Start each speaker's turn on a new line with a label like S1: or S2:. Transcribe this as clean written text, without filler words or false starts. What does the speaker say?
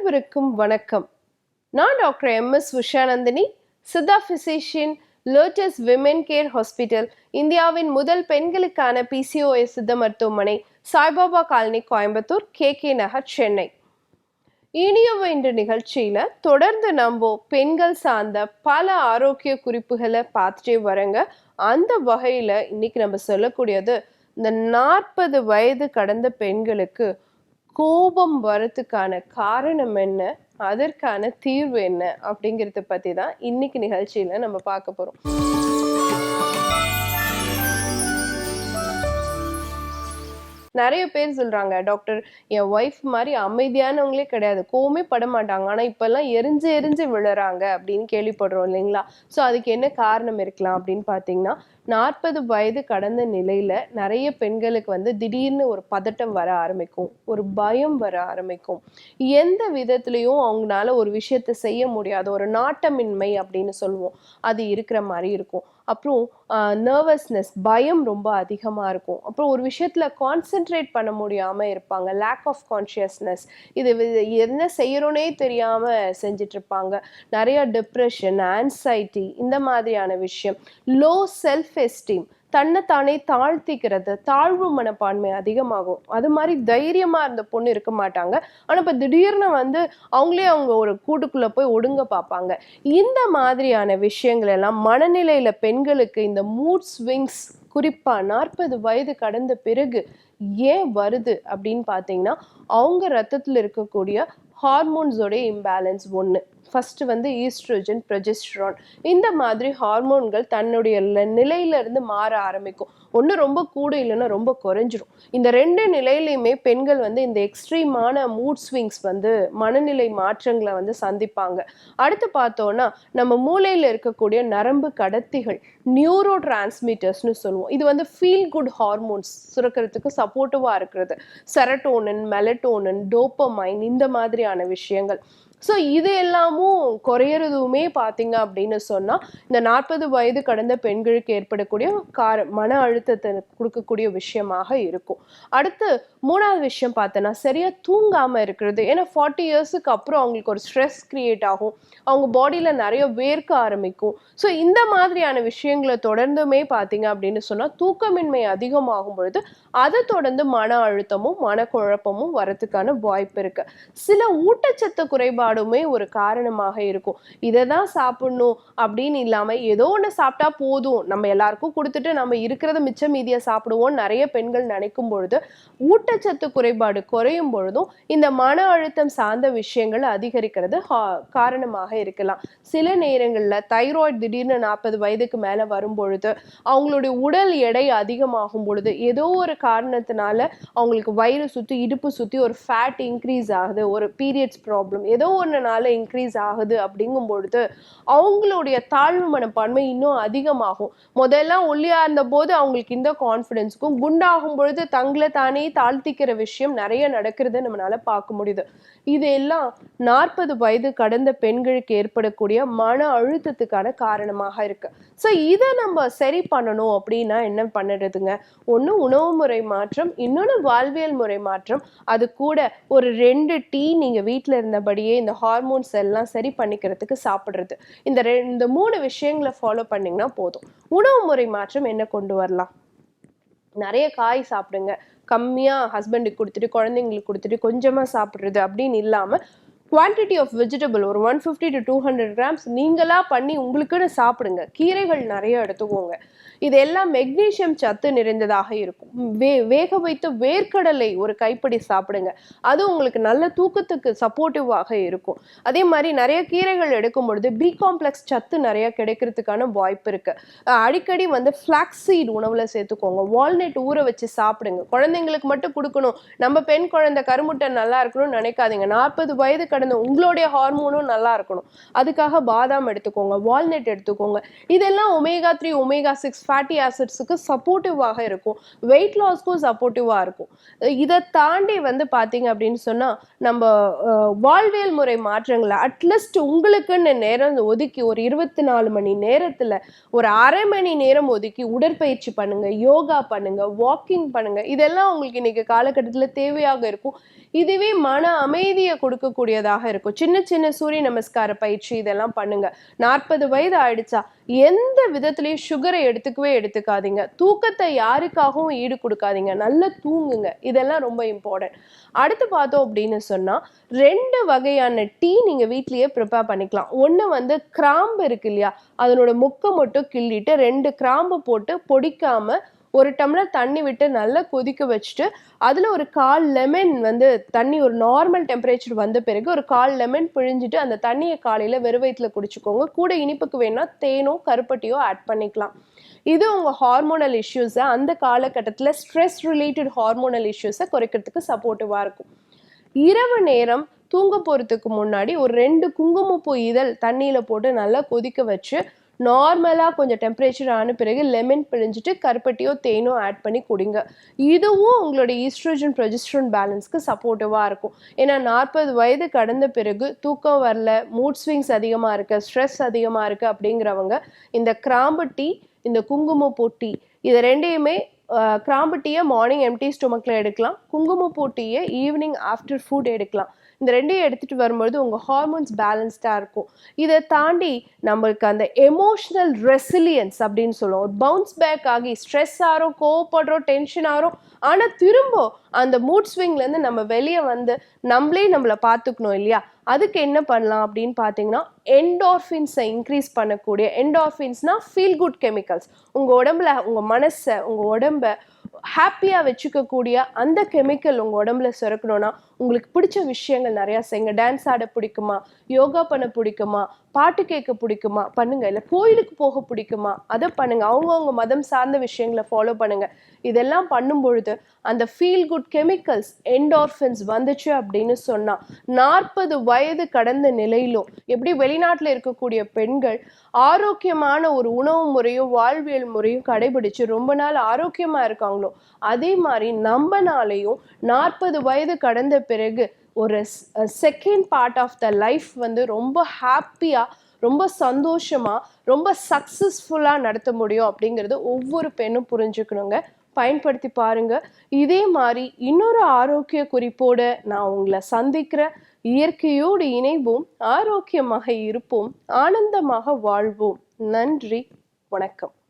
S1: அனைவருக்கும் வணக்கம். நான் doctor MS. Usha Nandhini, Siddha physician, lotus women care hospital, இந்தியாவின் முதல் பெண்களுக்கான PCOS சித்த மருத்துவமனை, சாய்பாபா காலனி, கோயம்புத்தூர், KK நகர், சென்னை. இனியவ என்ற நிகழ்ச்சியில தொடர்ந்து நம்ம பெண்கள் சார்ந்த பல ஆரோக்கிய குறிப்புகளை பார்த்துட்டே வரங்க. அந்த வகையில இன்னைக்கு நம்ம சொல்லக்கூடியது, இந்த 40 வயது கடந்த பெண்களுக்கு கோபம் வரதுக்கான காரணம் என்ன, அதற்கான தீர்வு என்ன அப்படிங்கறத பத்தி தான் இன்னைக்கு நிகழ்ச்சியில நம்ம பார்க்க போறோம். நிறைய பேர் சொல்றாங்க, டாக்டர் என் ஒய்ஃப் மாதிரி அமைதியானவங்களே கிடையாது, கோவமே பட மாட்டாங்க, ஆனா இப்பெல்லாம் எரிஞ்சு எரிஞ்சு விழுறாங்க அப்படின்னு கேள்விப்படுறோம் இல்லைங்களா? ஸோ அதுக்கு என்ன காரணம் இருக்கலாம் அப்படின்னு பார்த்தீங்கன்னா, 40 வயது கடந்த நிலையில நிறைய பெண்களுக்கு திடீர்னு ஒரு பதட்டம் வர ஆரம்பிக்கும், ஒரு பயம் வர ஆரம்பிக்கும், எந்த விதத்துலயும் அவங்களால ஒரு விஷயத்த செய்ய முடியாது, ஒரு நாட்டமின்மை அப்படின்னு சொல்லுவோம், அது இருக்கிற மாதிரி இருக்கும். அப்புறம் நர்வஸ்னஸ், பயம் ரொம்ப அதிகமாக இருக்கும். அப்புறம் ஒரு விஷயத்தில் கான்சென்ட்ரேட் பண்ண முடியாமல் இருப்பாங்க, லேக் ஆஃப் கான்ஷியஸ்னஸ், இது என்ன செய்யறோன்னே தெரியாமல் செஞ்சிட்டு இருப்பாங்க. நிறைய டிப்ரெஷன், ஆன்சைட்டி, இந்த மாதிரியான விஷயம், லோ செல்ஃப் எஸ்டீம், தன்னைத்தானே தாழ்த்திக்கிறது, தாழ்வு மனப்பான்மை அதிகமாகும். அது மாதிரி தைரியமா இருந்த பொண்ணு இருக்க மாட்டாங்க, ஆனா இப்ப திடீர்னு அவங்களே அவங்க ஒரு கூட்டுக்குள்ள போய் ஒடுங்க பார்ப்பாங்க. இந்த மாதிரியான விஷயங்கள் எல்லாம் மனநிலையில பெண்களுக்கு இந்த மூட் ஸ்விங்ஸ் குறிப்பா 40 வயது கடந்த பிறகு ஏன் வருது அப்படின்னு பார்த்தீங்கன்னா, அவங்க ரத்தத்தில் இருக்கக்கூடிய ஹார்மோன்ஸோட இம்பேலன்ஸ் ஒன்று. ஃபர்ஸ்ட் ஈஸ்ட்ரோஜன், ப்ரொஜெஸ்டரான், இந்த மாதிரி ஹார்மோன்கள் தன்னுடைய நிலையிலிருந்து மாற ஆரம்பிக்கும். ஒன்று ரொம்ப கூட, இல்லைன்னா ரொம்ப குறைஞ்சிரும். இந்த ரெண்டு நிலையிலையுமே பெண்கள் இந்த எக்ஸ்ட்ரீமான மூட் ஸ்விங்ஸ் மனநிலை மாற்றங்களை சந்திப்பாங்க. அடுத்து பார்த்தோம்னா, நம்ம மூளையில் இருக்கக்கூடிய நரம்பு கடத்திகள், நியூரோ டிரான்ஸ்மிட்டர்ஸ்னு சொல்லுவோம், இது ஃபீல் குட் ஹார்மோன்ஸ் சுரக்கிறதுக்கு சப்போர்ட்டிவாக இருக்கிறது. செரட்டோனின், மெலட்டோனின், டோப்பமைன், இந்த மாதிரியான விஷயங்கள். ஸோ இது எல்லாமும் குறையறதுமே பார்த்தீங்க அப்படின்னு சொன்னால், இந்த 40 வயது கடந்த பெண்களுக்கு ஏற்படக்கூடிய மன அழுத்தத்தை கொடுக்கக்கூடிய விஷயமாக இருக்கும். அடுத்து 3வது விஷயம் பார்த்தோன்னா, சரியாக தூங்காமல் இருக்கிறது. ஏன்னா 40 இயர்ஸுக்கு அப்புறம் அவங்களுக்கு ஒரு ஸ்ட்ரெஸ் கிரியேட் ஆகும், அவங்க பாடியில் நிறைய வேர்க்க ஆரம்பிக்கும். ஸோ இந்த மாதிரியான விஷயங்களை தொடர்ந்துமே பார்த்தீங்க அப்படின்னு சொன்னால், தூக்கமின்மை அதிகமாகும் பொழுது அதை தொடர்ந்து மன அழுத்தமும் மனக்குழப்பமும் வரதுக்கான வாய்ப்பு இருக்கு. சில ஊட்டச்சத்து குறைபாடுமே ஒரு காரணமாக இருக்கும். இதை தான் சாப்பிடணும் அப்படின்னு இல்லாம ஏதோ ஒன்று சாப்பிட்டா போதும், நம்ம எல்லாருக்கும் கொடுத்துட்டு நம்ம இருக்கிறத மிச்சம் மீதியை சாப்பிடுவோம் நிறைய பெண்கள் நினைக்கும் பொழுது, ஊட்டச்சத்து குறைபாடு குறையும் பொழுதும் இந்த மன அழுத்தம் சார்ந்த விஷயங்கள் அதிகரிக்கிறது காரணமாக இருக்கலாம். சில நேரங்கள்ல தைராய்டு திடீர்னு 40 வயதுக்கு மேல வரும் பொழுது, அவங்களுடைய உடல் எடை அதிகமாகும் பொழுது, ஏதோ ஒரு காரணத்தினால அவங்களுக்கு வயிறு சுத்தி, இடுப்பு சுத்தி ஒரு ஃபேட் இன்க்ரீஸ் ஆகுது, ஒரு பீரியட்ஸ் ப்ராப்ளம் ஏதோ ஒன்றுனால இன்க்ரீஸ் ஆகுது அப்படிங்கும் பொழுது அவங்களுடைய தாழ்வு மனப்பான்மை இன்னும் அதிகமாகும். முதல்ல ஒல்லியா இருந்த போது அவங்களுக்கு இந்த கான்ஃபிடென்ஸுக்கும், குண்டாகும் பொழுது தங்களை தானே தாழ்த்திக்கிற விஷயம் நிறைய நடக்கிறத நம்மளால பார்க்க முடியுது. இதெல்லாம் 40 வயது கடந்த பெண்களுக்கு ஏற்படக்கூடிய மன அழுத்தத்துக்கான காரணமாக இருக்கு. ஸோ இதை நம்ம சரி பண்ணணும் அப்படின்னா என்ன பண்ணுறதுங்க? ஒன்று உணவு முறை மாற்றம், இன்னொன்று வாழ்வியல் முறை மாற்றம், அது கூட ஒரு 2 டீ நீங்கள் வீட்டில் இருந்தபடியே இந்த ஹார்மோன்ஸ் எல்லாம் சரி பண்ணிக்கிறதுக்கு சாப்பிட்றது. இந்த 3 விஷயங்களை ஃபாலோ பண்ணிங்கன்னா போதும். உணவு முறை மாற்றம் என்ன கொண்டு வரலாம்? நிறைய காய் சாப்பிடுங்க, கம்மியாக ஹஸ்பண்டுக்கு கொடுத்துட்டு குழந்தைங்களுக்கு கொடுத்துட்டு கொஞ்சமாக சாப்பிட்றது அப்படின்னு இல்லாமல், குவான்டிட்டி ஆஃப் வெஜிடபிள் ஒரு 150 to 200 grams நீங்களா பண்ணி உங்களுக்குன்னு சாப்பிடுங்க. கீரைகள் நிறைய எடுத்துக்கோங்க. இது எல்லாம் மெக்னீசியம் சத்து நிறைந்ததாக இருக்கும். வேக வைத்து வேர்க்கடலை ஒரு கைப்பிடி சாப்பிடுங்க, அது உங்களுக்கு நல்ல தூக்கத்துக்கு சப்போர்ட்டிவாக இருக்கும். அதே மாதிரி நிறைய கீரைகள் எடுக்கும் பொழுது பி காம்ப்ளெக்ஸ் சத்து நிறைய கிடைக்கிறதுக்கான வாய்ப்பு இருக்கு. அடிக்கடி ஃபிளாக்ஸ் சீட் உணவுல சேர்த்துக்கோங்க. வால்நட் ஊற வச்சு சாப்பிடுங்க. குழந்தைங்களுக்கு மட்டும் கொடுக்கணும், நம்ம பெண் குழந்தை கருமுட்டை நல்லா இருக்கணும்னு நினைக்காதீங்க. 40 வயது கடந்த உங்களுடைய ஹார்மோனும் நல்லா இருக்கணும், அதுக்காக பாதாம் எடுத்துக்கோங்க, வால்நட் எடுத்துக்கோங்க. இதெல்லாம் ஒமேகா 3 ஒமேகா 6 ஃபேட்டி ஆசிட்ஸுக்கு சப்போர்ட்டிவாக இருக்கும், வெயிட் லாஸ்க்கும் சப்போர்ட்டிவாக இருக்கும். இதை தாண்டி பார்த்தீங்க அப்படின்னு சொன்னால், நம்ம வாழ்வியல் முறை மாற்றங்களை அட்லீஸ்ட் உங்களுக்குன்னு நேரம் ஒதுக்கி ஒரு 24 மணி நேரத்தில் ஒரு அரை மணி நேரம் ஒதுக்கி உடற்பயிற்சி பண்ணுங்க, யோகா பண்ணுங்க, வாக்கிங் பண்ணுங்க. இதெல்லாம் உங்களுக்கு இன்னைக்கு காலகட்டத்தில் தேவையாக இருக்கும். இதுவே மன அமைதியை கொடுக்கக்கூடியதாக பயனுள்ளதாக இருக்கும். சின்ன சின்ன சூரிய நமஸ்கார பயிற்சி இதெல்லாம் பண்ணுங்க. 40 வயது ஆயிடுச்சா எந்த விதத்திலயும் சுகரை எடுத்துக்கவே எடுத்துக்காதீங்க. தூக்கத்தை யாருக்காகவும் ஈடு கொடுக்காதீங்க. நல்லா தூங்குங்க. இதெல்லாம் ரொம்ப இம்பார்ட்டன்ட். அடுத்து பார்த்தோம் அப்படின்னு சொன்னா 2 வகையான டீ நீங்க வீட்லயே ப்ரிப்பேர் பண்ணிக்கலாம். ஒண்ணு வந்து கிராம்பு இருக்கு இல்லையா, அதனோட மொக்க மட்டும் கிள்ளிட்டு 2 கிராம்பு போட்டு பொடிக்காம 1 டம்ளர் தண்ணி விட்டு நல்லா கொதிக்க வச்சுட்டு அதுல ஒரு 1/4 லெமன் வந்து தண்ணி ஒரு நார்மல் டெம்பரேச்சர் வந்த பிறகு ஒரு 1/4 லெமன் பிழிஞ்சிட்டு அந்த தண்ணியை காலையில வெறும் வயித்துல குடிச்சுக்கோங்க. கூட இனிப்புக்கு வேணா தேனோ கருப்பட்டியோ ஆட் பண்ணிக்கலாம். இது உங்க ஹார்மோனல் இஷ்யூஸை அந்த காலகட்டத்துல ஸ்ட்ரெஸ் ரிலேட்டட் ஹார்மோனல் இஷ்யூஸை குறைக்கிறதுக்கு சப்போர்ட்டிவா இருக்கும். இரவு நேரம் தூங்க போறதுக்கு முன்னாடி ஒரு 2 குங்குமப்பூ இதழ் தண்ணியில போட்டு நல்லா கொதிக்க வச்சு நார்மலா கொஞ்சம் டெம்பரேச்சர் ஆன பிறகு லெமன் பிழிஞ்சிட்டு கருப்பட்டியோ தேனோ ஆட் பண்ணி குடிங்க. இதுவும் உங்களோட ஈஸ்ட்ரோஜன் ப்ரொஜெஸ்ட்ரான் பேலன்ஸ்க்கு சப்போர்ட்டிவா இருக்கும். ஏன்னா 40 வயது கடந்த பிறகு தூக்கம் வரல, மூட் ஸ்விங்ஸ் அதிகமா இருக்கு, ஸ்ட்ரெஸ் அதிகமா இருக்கு அப்படிங்கிறவங்க இந்த கிராம்பு டீ, இந்த குங்குமப்பூ டீ இது ரெண்டையுமே கிராம்பு டீயை மார்னிங் எம்டி ஸ்டொமக்கில் எடுக்கலாம், குங்குமப்பூ டீயை ஈவினிங் ஆஃப்டர் ஃபுட் எடுக்கலாம். இந்த ரெண்டையும் எடுத்துட்டு வரும்பொழுது உங்கள் ஹார்மோன்ஸ் பேலன்ஸ்டாக இருக்கும். இதை தாண்டி நம்மளுக்கு அந்த எமோஷ்னல் ரெசிலியன்ஸ் அப்படின்னு சொல்லுவோம். ஒரு பவுன்ஸ் பேக் ஆகி ஸ்ட்ரெஸ் ஆகிறோம், கோவப்படுறோம், டென்ஷன் ஆகிறோம், ஆனால் திரும்ப அந்த மூட் ஸ்விங்லேருந்து நம்ம வெளியே வந்து நம்மளை பார்த்துக்கணும் இல்லையா? அதுக்கு என்ன பண்ணலாம் அப்படின்னு பார்த்தீங்கன்னா என்டார்ஃபின்ஸை இன்க்ரீஸ் பண்ணக்கூடிய, என்டார்ஃபின்ஸ்னா ஃபீல் குட் கெமிக்கல்ஸ், உங்கள் உடம்புல உங்கள் மனசை உங்கள் உடம்பை ஹாப்பியாக வச்சுக்கக்கூடிய அந்த கெமிக்கல் உங்கள் உடம்புல சுரக்கணும்னா உங்களுக்கு பிடிச்ச விஷயங்கள் நிறையா செய்யுங்க. டான்ஸ் ஆட பிடிக்குமா, யோகா பண்ண பிடிக்குமா, பாட்டு கேட்க பிடிக்குமா பண்ணுங்க. இல்லை கோயிலுக்கு போக பிடிக்குமா அதை பண்ணுங்க. அவங்கவுங்க மதம் சார்ந்த விஷயங்களை ஃபாலோ பண்ணுங்க. இதெல்லாம் பண்ணும் பொழுது அந்த ஃபீல் குட் கெமிக்கல்ஸ் என்டார்ஃபின்ஸ் வந்துச்சு அப்படின்னு சொன்னா 40 வயது கடந்த நிலையிலும் எப்படி வெளிநாட்டில் இருக்கக்கூடிய பெண்கள் ஆரோக்கியமான ஒரு உணவு முறையும் வாழ்வியல் முறையும் கடைபிடிச்சு ரொம்ப நாள் ஆரோக்கியமா இருக்காங்களோ அதே மாதிரி நம்மனாலையும் 40 வயது கடந்த பிறகு ஒரு second part of the life வந்து ரொம்ப ஹாப்பியாக, ரொம்ப சந்தோஷமாக, ரொம்ப சக்ஸஸ்ஃபுல்லாக நடத்த முடியும் அப்படிங்கிறது ஒவ்வொரு பெண்ணும் புரிஞ்சுக்கணுங்க. பயன்படுத்தி பாருங்க. இதே மாதிரி இன்னொரு ஆரோக்கிய குறிப்போடு நான் உங்களை சந்திக்கிறேன். இயற்கையோடு இணைவோம், ஆரோக்கியமாக இருப்போம், ஆனந்தமாக வாழ்வோம். நன்றி, வணக்கம்.